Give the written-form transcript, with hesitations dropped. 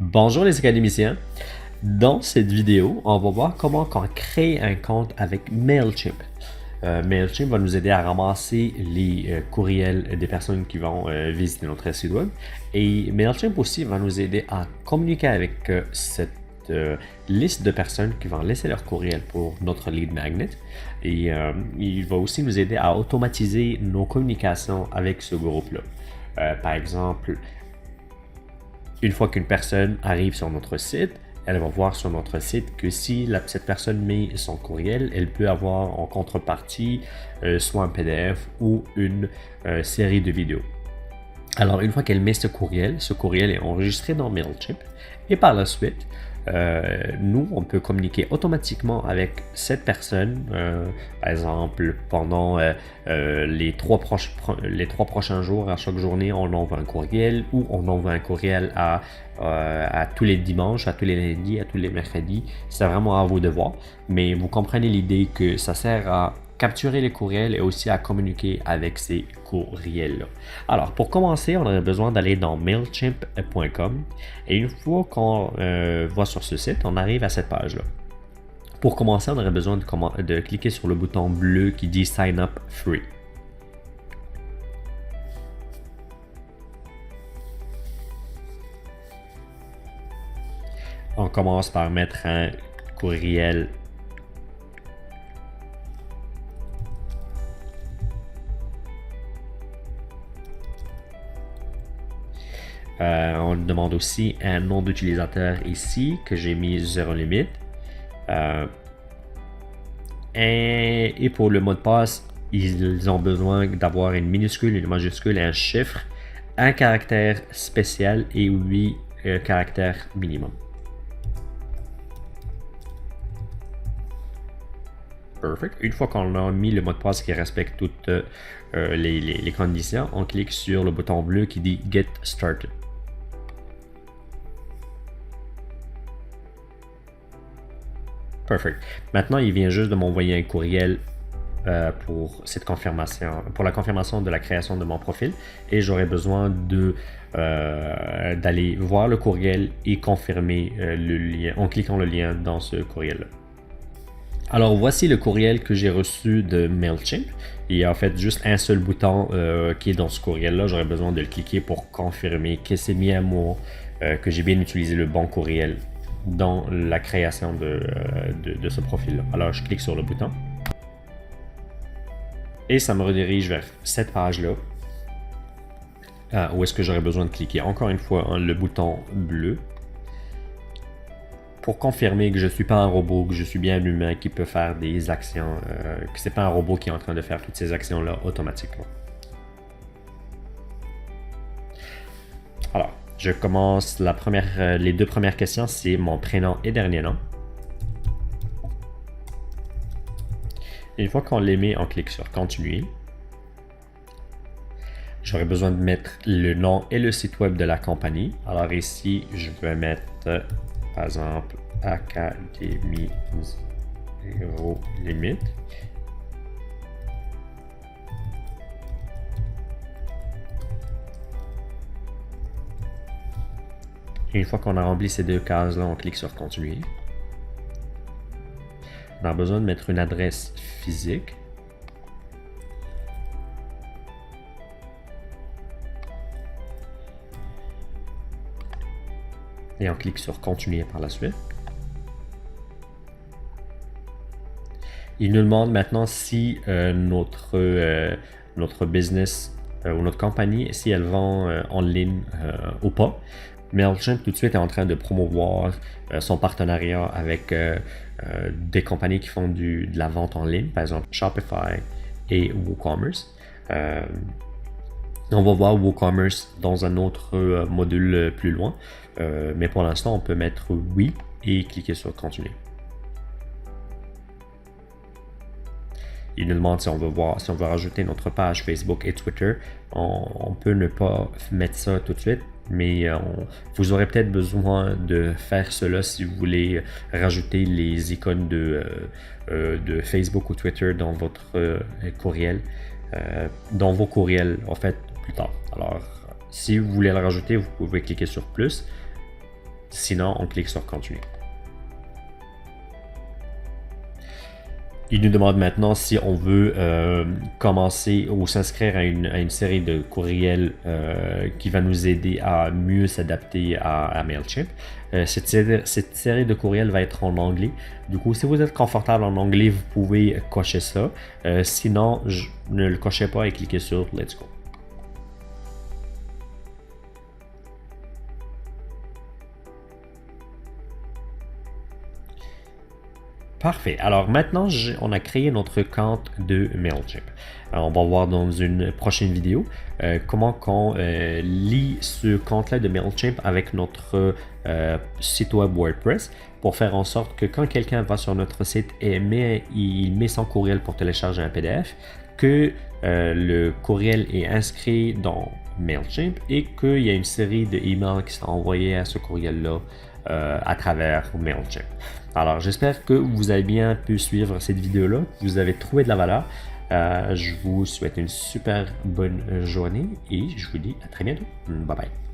Bonjour les académiciens. Dans cette vidéo, on va voir comment on crée un compte avec MailChimp. MailChimp va nous aider à ramasser les courriels des personnes qui vont visiter notre site web. Et MailChimp aussi va nous aider à communiquer avec cette liste de personnes qui vont laisser leur courriel pour notre lead magnet. Et il va aussi nous aider à automatiser nos communications avec ce groupe-là. Par exemple, une fois qu'une personne arrive sur notre site, elle va voir sur notre site que si cette personne met son courriel, elle peut avoir en contrepartie soit un PDF ou une série de vidéos. Alors, une fois qu'elle met ce courriel est enregistré dans MailChimp et par la suite, nous, on peut communiquer automatiquement avec cette personne, par exemple, pendant les trois prochains jours, à chaque journée, on envoie un courriel ou on envoie un courriel à tous les dimanches, à tous les lundis, à tous les mercredis. C'est vraiment à vous de voir, mais vous comprenez l'idée que ça sert à capturer les courriels et aussi à communiquer avec ces courriels-là. Alors, pour commencer, on aurait besoin d'aller dans mailchimp.com et une fois qu'on va sur ce site, on arrive à cette page-là. Pour commencer, on aurait besoin de cliquer sur le bouton bleu qui dit Sign Up Free. On commence par mettre un courriel on demande aussi un nom d'utilisateur ici que j'ai mis 0 limite. Et pour le mot de passe, ils ont besoin d'avoir une minuscule, une majuscule et un chiffre, un caractère spécial et 8 caractères minimum. Perfect. Une fois qu'on a mis le mot de passe qui respecte toutes les conditions, on clique sur le bouton bleu qui dit Get Started. Perfect. Maintenant, il vient juste de m'envoyer un courriel pour cette confirmation, pour la confirmation de la création de mon profil, et j'aurai besoin d'aller voir le courriel et confirmer le lien en cliquant le lien dans ce courriel-là. Alors voici le courriel que j'ai reçu de MailChimp. Il y a en fait juste un seul bouton qui est dans ce courriel-là. J'aurais besoin de le cliquer pour confirmer que c'est bien moi, que j'ai bien utilisé le bon courriel dans la création de ce profil-là. Alors je clique sur le bouton et ça me redirige vers cette page-là où est-ce que j'aurais besoin de cliquer encore une fois le bouton bleu pour confirmer que je ne suis pas un robot, que je suis bien un humain qui peut faire des actions, que ce n'est pas un robot qui est en train de faire toutes ces actions-là automatiquement. Alors, je commence les deux premières questions, c'est mon prénom et dernier nom. Une fois qu'on les met, on clique sur Continuer. J'aurai besoin de mettre le nom et le site web de la compagnie. Alors ici, je vais mettre par exemple Académie Zéro Limite. Une fois qu'on a rempli ces deux cases-là, on clique sur Continuer. On a besoin de mettre une adresse physique. Et on clique sur Continuer par la suite. Il nous demande maintenant si notre business ou notre compagnie, si elle vend en ligne ou pas. MailChimp tout de suite est en train de promouvoir son partenariat avec des compagnies qui font de la vente en ligne, par exemple Shopify et WooCommerce. On va voir WooCommerce dans un autre module plus loin, mais pour l'instant on peut mettre oui et cliquer sur Continuer. Il nous demande si on veut rajouter notre page Facebook et Twitter. On peut ne pas mettre ça tout de suite, mais vous aurez peut-être besoin de faire cela si vous voulez rajouter les icônes de Facebook ou Twitter dans votre courriel, dans vos courriels en fait plus tard. Alors, si vous voulez le rajouter, vous pouvez cliquer sur plus. Sinon, on clique sur Continuer. Il nous demande maintenant si on veut commencer ou s'inscrire à une série de courriels qui va nous aider à mieux s'adapter à MailChimp. Cette série de courriels va être en anglais. Du coup, si vous êtes confortable en anglais, vous pouvez cocher ça. Sinon, ne le cochez pas et cliquez sur Let's Go. Parfait. Alors maintenant, on a créé notre compte de MailChimp. Alors, on va voir dans une prochaine vidéo comment on lie ce compte-là de MailChimp avec notre site web WordPress pour faire en sorte que quand quelqu'un va sur notre site et il met son courriel pour télécharger un PDF, que le courriel est inscrit dans MailChimp et qu'il y a une série d'emails qui sont envoyés à ce courriel-là à travers MailChimp. Alors, j'espère que vous avez bien pu suivre cette vidéo-là, que vous avez trouvé de la valeur. Je vous souhaite une super bonne journée et je vous dis à très bientôt. Bye bye.